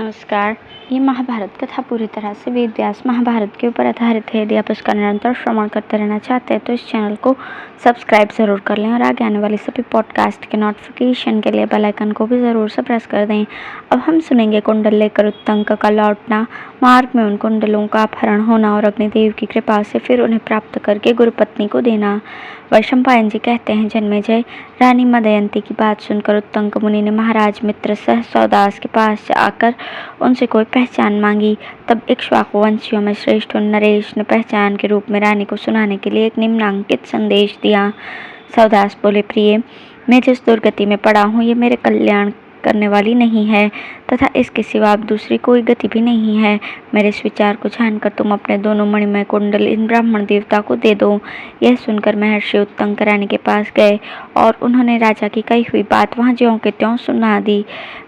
नमस्कार। ये महाभारत कथा पूरी तरह से वेद व्यास महाभारत के ऊपर आधारित है। यदि आप इसका निरंतर श्रवण करते रहना चाहते हैं तो इस चैनल को सब्सक्राइब ज़रूर कर लें और आगे आने वाले सभी पॉडकास्ट के नोटिफिकेशन के लिए बेल आइकन को भी ज़रूर से प्रेस कर दें। अब हम सुनेंगे कुंडल लेकर उत्तंक का लौटना, मार्ग में उन कुंडलों का अपहरण होना और अग्निदेव की कृपा से फिर उन्हें प्राप्त करके गुरुपत्नी को देना। वैशंपायन जी कहते हैं, जन्मेजय, रानी मदयंती की बात सुनकर उत्तंक मुनि ने महाराज मित्र सह सौदास के पास आकर उनसे कोई पहचान मांगी। तब इक्ष्वाकु वंशियों में श्रेष्ठ नरेश ने पहचान के रूप में रानी को सुनाने के लिए एक निम्नांकित संदेश दिया। सौदास बोले, प्रिय, मैं जिस दुर्गति में पड़ा हूँ ये मेरे कल्याण करने वाली नहीं है तथा इसके सिवा अब दूसरी कोई गति भी नहीं है। मेरे इस विचार को जानकर तुम अपने दोनों मणिमय कुंडल इन ब्राह्मण देवता को दे दो। यह सुनकर महर्षि उत्तंक रानी के पास गए और उन्होंने राजा की कही हुई बात वहां ज्यों के त्यों सुना दी।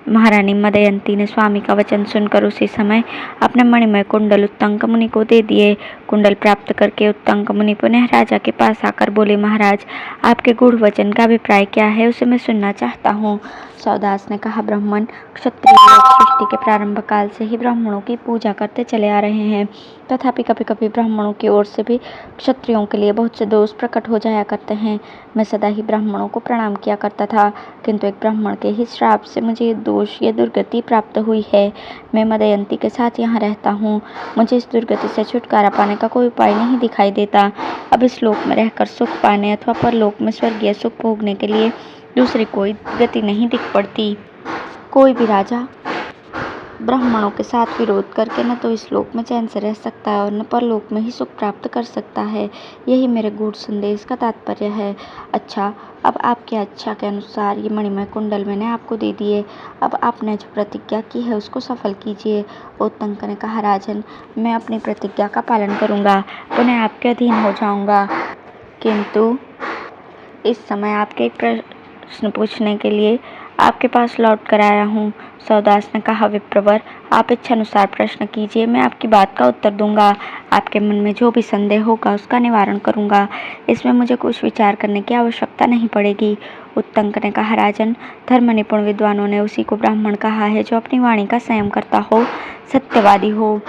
महारानी मदयंती ने स्वामी का वचन सुनकर उसी समय अपने मणिमय कुंडल उत्तंक मुनि को दे दिए। कुंडल प्राप्त करके उत्तंक मुनि पुनः राजा के पास आकर बोले, महाराज, आपके गूढ़ वचन का अभिप्राय क्या है, उसे मैं सुनना चाहता हूँ। सौदास ने कहा, ब्राह्मण, क्षत्रिय लोग सृष्टि के प्रारंभ काल से ही ब्राह्मणों की पूजा करते चले आ रहे हैं। तथापि कभी कभी ब्राह्मणों की ओर से भी क्षत्रियों के लिए बहुत से दोष प्रकट हो जाया करते हैं। मैं सदा ही ब्राह्मणों को प्रणाम किया करता था, किंतु एक ब्राह्मण के ही श्राप से मुझे ये दोष, ये दुर्गति प्राप्त हुई है। मैं मदयंती के साथ यहाँ रहता हूँ। मुझे इस दुर्गति से छुटकारा पाने का कोई उपाय नहीं दिखाई देता। अब इस लोक में रहकर सुख पाने अथवा परलोक में स्वर्गीय सुख भोगने के लिए दूसरी कोई गति नहीं दिख पड़ती। कोई भी राजा ब्राह्मणों के साथ विरोध करके न तो इस लोक में चैन से रह सकता है और न परलोक में ही सुख प्राप्त कर सकता है। यही मेरे गूढ़ संदेश का तात्पर्य है। अच्छा, अब आपकी इच्छा के अनुसार ये मणिमय कुंडल मैंने आपको दे दिए। अब आपने जो प्रतिज्ञा की है उसको सफल कीजिए। उत्तंक ने कहा, राजन, मैं अपनी प्रतिज्ञा का पालन करूँगा, पुनः आपके अधीन हो जाऊँगा, किंतु इस समय आपके एक प्रश्न पूछने के लिए आपके पास लौट कर आया हूँ। सौदास ने कहा, विप्रवर, आप इच्छानुसार प्रश्न कीजिए, मैं आपकी बात का उत्तर दूंगा। आपके मन में जो भी संदेह होगा उसका निवारण करूंगा। इसमें मुझे कुछ विचार करने की आवश्यकता नहीं पड़ेगी। उत्तंक ने कहा, राजन, धर्म निपुण विद्वानों ने उसी को ब्राह्मण कहा है जो अपनी वाणी का संयम करता हो, सत्यवादी हो।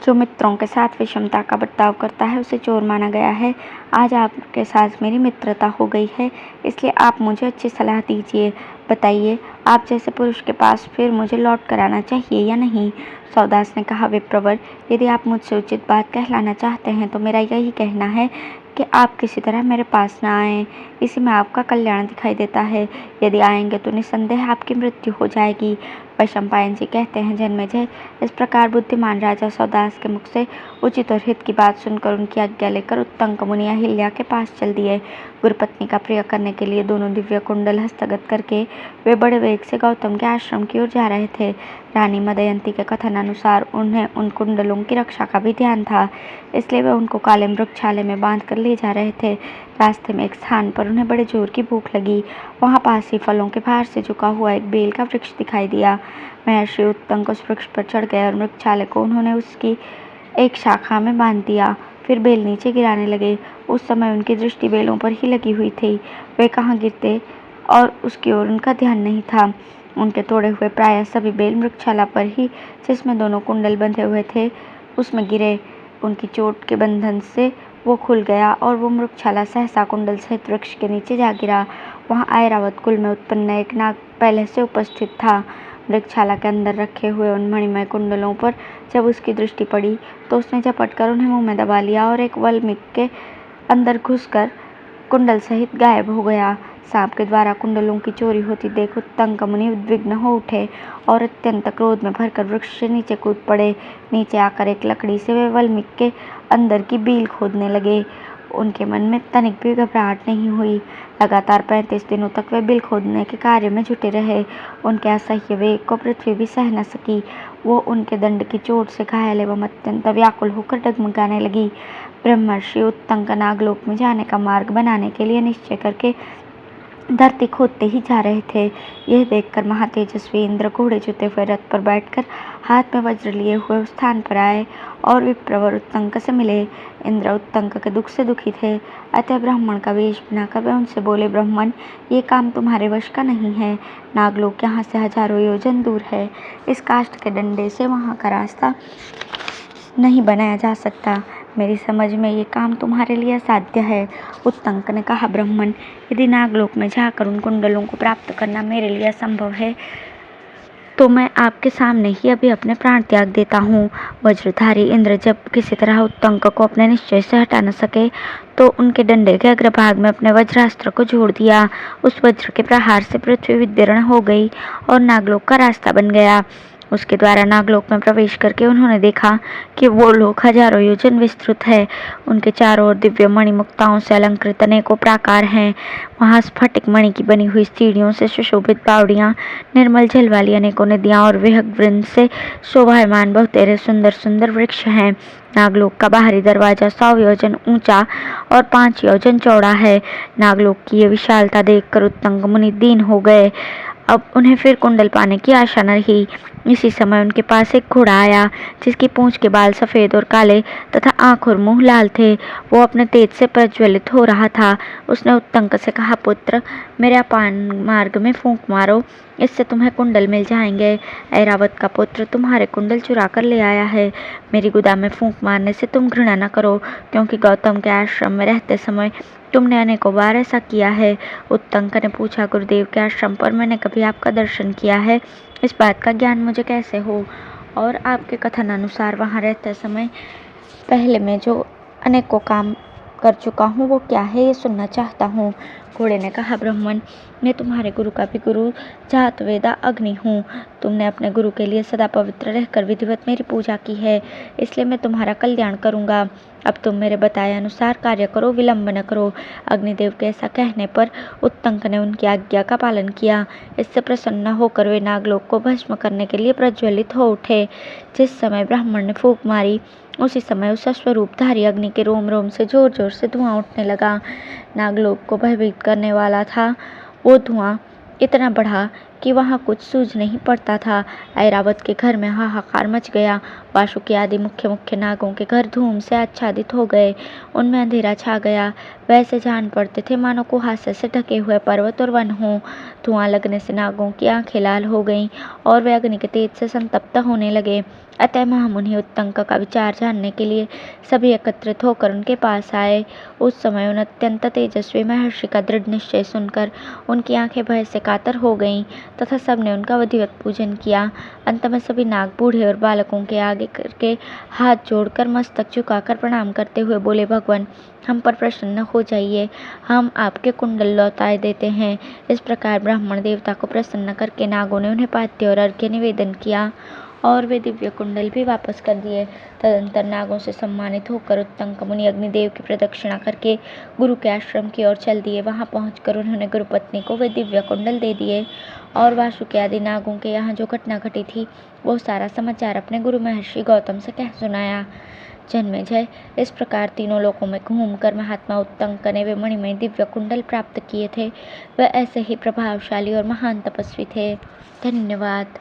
जो मित्रों के साथ विषमता का बर्ताव करता है उसे चोर माना गया है। आज आपके साथ मेरी मित्रता हो गई है, इसलिए आप मुझे अच्छी सलाह दीजिए। बताइए, आप जैसे पुरुष के पास फिर मुझे लौट कर आना चाहिए या नहीं? सौदास ने कहा, विप्रवर, यदि आप मुझसे उचित बात कहलाना चाहते हैं तो मेरा यही कहना है कि आप किसी तरह मेरे पास न आएं। इसी में आपका कल्याण दिखाई देता है। यदि आएंगे तो निसंदेह आपकी मृत्यु हो जाएगी। वैशंपायन जी कहते हैं, जन्मेजय, इस प्रकार बुद्धिमान राजा सौदास के मुख से उचित और हित की बात सुनकर उनकी आज्ञा लेकर उत्तंक मुनि अहिल्या के पास चल दिए। गुरुपत्नी का प्रिय करने के लिए दोनों दिव्य कुंडल हस्तगत करके वे बड़े वेग से गौतम के आश्रम की ओर जा रहे थे। रानी मदयंती के कथन अनुसार उन्हें उन कुंडलों की रक्षा का भी ध्यान था, इसलिए वे उनको काले मृगछाले में बांध कर ले जा रहे थे। रास्ते में एक स्थान पर उन्हें बड़े जोर की भूख लगी। वहां पास ही फलों के भार से झुका हुआ एक बेल का वृक्ष दिखाई दिया। महर्षि उत्तंक उस वृक्ष पर चढ़ गए और मृगछाले को उन्होंने उसकी एक शाखा में बांध दिया। फिर बेल नीचे गिराने लगे। उस समय उनकी दृष्टि बेलों पर ही लगी हुई थी। वे कहाँ गिरते और उसकी ओर उनका ध्यान नहीं था। उनके तोड़े हुए प्रायः सभी बेल मृगशाला पर ही, जिसमें दोनों कुंडल बंधे हुए थे, उसमें गिरे। उनकी चोट के बंधन से वो खुल गया और वो मृगशाला सहसा कुंडल सहित वृक्ष के नीचे जा गिरा। वहाँ ऐरावत कुल में उत्पन्न एक नाग पहले से उपस्थित था। मृगशाला के अंदर रखे हुए उन मणिमय कुंडलों पर जब उसकी दृष्टि पड़ी तो उसने झपट कर उन्हें मुंह में दबा लिया और एक वल्मीक के अंदर घुसकर कुंडल सहित गायब हो गया। सांप के द्वारा कुंडलों की चोरी होती देख उत्तंक मुनि उद्विग्न हो उठे और अत्यंत क्रोध में भरकर वृक्ष से नीचे कूद पड़े। नीचे आकर एक लकड़ी से वे वल्मीक के अंदर की बील खोदने लगे। उनके मन में तनिक भी घबराहट नहीं हुई। लगातार 35 दिनों तक वे बिल खोदने के कार्य में जुटे रहे। उनके असह्य वेग को पृथ्वी भी सह न सकी। वो उनके दंड की चोट से घायल एवं अत्यंत व्याकुल होकर डगमगाने लगी। ब्रह्मर्षि उत्तंक नागलोक में जाने का मार्ग बनाने के लिए निश्चय करके धरती खोदते ही जा रहे थे। यह देखकर महातेजस्वी इंद्र घोड़े जुते हुए रथ पर बैठकर हाथ में वज्र लिए हुए उस स्थान पर आए और विप्रवर उत्तंक से मिले। इंद्र उत्तंक के दुख से दुखी थे, अतः ब्राह्मण का वेश बनाकर वे उनसे बोले, ब्राह्मण, ये काम तुम्हारे वश का नहीं है। नागलोक यहाँ से हजारों योजन दूर है। इस काष्ठ के डंडे से वहाँ का रास्ता नहीं बनाया जा सकता। मेरी समझ में ये काम तुम्हारे लिए असाध्य है। उत्तंक ने कहा, ब्राह्मण, यदि नागलोक में जाकर उन कुंडलों को प्राप्त करना मेरे लिए असंभव है तो मैं आपके सामने ही अभी अपने प्राण त्याग देता हूँ। वज्रधारी इंद्र जब किसी तरह उत्तंक को अपने निश्चय से हटा न सके तो उनके डंडे के अग्रभाग में अपने वज्रास्त्र को जोड़ दिया। उस वज्र के प्रहार से पृथ्वी विदीर्ण हो गई और नागलोक का रास्ता बन गया। उसके द्वारा नागलोक में प्रवेश करके उन्होंने देखा कि वो लोक हजारों योजन विस्तृत है। उनके चारों ओर दिव्य मणिमुक्ताओं से अलंकृत अनेकों प्राकार हैं। वहाँ स्फटिक मणि की बनी हुई सीढ़ियों से सुशोभित बावड़ियाँ, निर्मल जल वाली अनेकों नदियाँ और विहग वृंद से शोभायमान बहुतेरे सुंदर सुंदर वृक्ष हैं। नागलोक का बाहरी दरवाजा 100 योजन ऊंचा और 5 योजन चौड़ा है। नागलोक की ये विशालता देखकर उत्तंक मुनि दीन हो गए। अब उन्हें फिर कुंडल पाने की आशा न रही। इसी समय उनके पास एक घोड़ा आया, जिसकी पूंछ के बाल सफेद और काले तथा आंख और मुंह लाल थे। वो अपने तेज से प्रज्वलित हो रहा था। उसने उत्तंक से कहा, पुत्र, मेरे अपान मार्ग में फूंक मारो, इससे तुम्हें कुंडल मिल जाएंगे। ऐरावत का पुत्र तुम्हारे कुंडल चुरा कर ले आया है। मेरी गुदा में फूंक मारने से तुम घृणा न करो, क्योंकि गौतम के आश्रम में रहते समय तुमने अनेकों बार ऐसा किया है। उत्तंक ने पूछा, गुरुदेव के आश्रम पर मैंने कभी आपका दर्शन किया है, इस बात का ज्ञान मुझे कैसे हो? और आपके कथन अनुसार वहाँ रहते समय पहले मैं जो अनेकों काम कर चुका हूँ वो क्या है, ये सुनना चाहता हूँ। घोड़े ने कहा, ब्राह्मण, मैं तुम्हारे गुरु का भी गुरु जात वेदा अग्नि हूँ। तुमने अपने गुरु के लिए सदा पवित्र रहकर विधिवत मेरी पूजा की है, इसलिए मैं तुम्हारा कल्याण करूँगा। अब तुम मेरे बताए अनुसार कार्य करो, विलंब न करो। अग्निदेव के ऐसा कहने पर उत्तंक ने उनकी आज्ञा का पालन किया। इससे प्रसन्न होकर वे नागलोक को भस्म करने के लिए प्रज्वलित हो उठे। जिस समय ब्राह्मण ने फूंक मारी उसी समय उस स्वरूपधारी अग्नि के रोम रोम से जोर जोर से धुआं उठने लगा। नागलोक को भयभीत करने वाला था वो धुआं इतना बढ़ा कि वहाँ कुछ सूझ नहीं पड़ता था। ऐरावत के घर में हाहाकार मच गया। वासुकी आदि मुख्य मुख्य नागों के घर धूम से आच्छादित हो गए। उनमें अंधेरा छा गया। वैसे जान पड़ते थे मानो कुहासे से ढके हुए पर्वत और वन हों। धुआं लगने से नागों की आंखें लाल हो गईं और वे अग्नि के तेज से संतप्त होने लगे। अतः महामुनि उत्तंक का विचार जानने के लिए सभी एकत्रित होकर उनके पास आए। उस समय उन अत्यंत तेजस्वी महर्षि का दृढ़ निश्चय सुनकर उनकी आंखें भय से कातर हो गईं तथा सबने उनका विधिवत पूजन किया। अंत में सभी नाग बूढ़े और बालकों के आगे करके हाथ जोड़कर मस्तक झुकाकर प्रणाम करते हुए बोले, भगवान, हम पर प्रसन्न हो जाइए, हम आपके कुंडल लौटाए देते हैं। इस प्रकार ब्राह्मण देवता को प्रसन्न करके नागों ने उन्हें पाद्य और अर्घ्य निवेदन किया और वे दिव्य कुंडल भी वापस कर दिए। तदंतर नागों से सम्मानित होकर उत्तंक मुनि अग्निदेव की प्रदक्षिणा करके गुरु के आश्रम की ओर चल दिए। वहां पहुंचकर उन्होंने गुरुपत्नी को वे दिव्य कुंडल दे दिए और वासुकी आदि नागों के यहाँ जो घटना घटी थी वो सारा समाचार अपने गुरु महर्षि गौतम से कह सुनाया। जन्मेजय, इस प्रकार तीनों लोकों में घूमकर महात्मा उत्तंक ने वे मणिमय दिव्य कुंडल प्राप्त किए थे। वह ऐसे ही प्रभावशाली और महान तपस्वी थे। धन्यवाद।